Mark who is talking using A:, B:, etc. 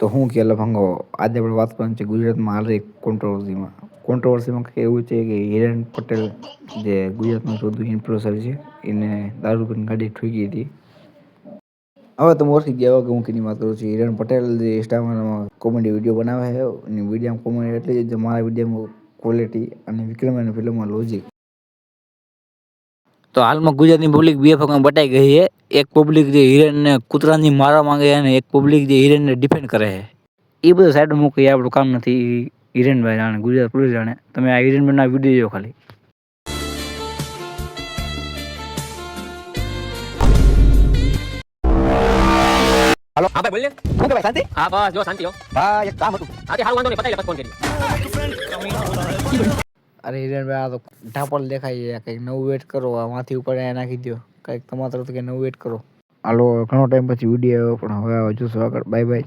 A: તો હું કે લફંગો આજે આપણે વાત કરવાની છે ગુજરાતમાં હાલ એક કોન્ટ્રોવર્સીમાં કંઈક એવું છે કે હિરેન પટેલ જે ગુજરાતનું ચોથું ઇન્ફ્લુએન્સર છે એને દારૂ પીને ગાડી ઠોકી હતી. હવે તમે ઓળખી ગયા હો કે હું કેની વાત કરું છું. હિરેન પટેલ જે ઇન્સ્ટાગ્રામમાં કોમેડી વિડીયો બનાવે છે એની વિડીયોમાં કોમેડી એટલી જ મારા વિડીયોમાં ક્વોલિટી અને વિક્રમની ફિલ્મમાં લોજિક. તો હાલમાં ગુજરાતની પબ્લિક બે ભાગમાં બટાઈ ગઈ છે. એક પબ્લિક જે હિરેનને કૂતરાની મારવા માંગે છે અને એક પબ્લિક જે હિરેનને ડિફેન્ડ કરે છે. એ બધું સાઈડ મૂકી, આપણું કામ નથી. હિરેનભાઈ જાણે, ગુજરાત પોલીસ જાણે. તમે આ હિરેનભાઈના વિડીયો જો ખાલી. હાલો હા ભાઈ બોલ ને. શું કે ભાઈ શાંતિ? હા બસ જો શાંતિ હો. હા એક કામ હતું. આજે હાલ વાંધો નહીં પતાઈ લે પછી ફોન કરી. અરે હિરેનભાઈ આ તો ઢાપલ દેખાય છે. કંઈક નવું વેટ કરો. આ માથી ઉપર નાખી દો. કંઈક તમારા તરફથી કંઈક નવું વેટ કરો. હાલો ઘણો ટાઈમ પછી વિડીયો આવ્યો પણ હવે જોશું આગળ. Bye bye.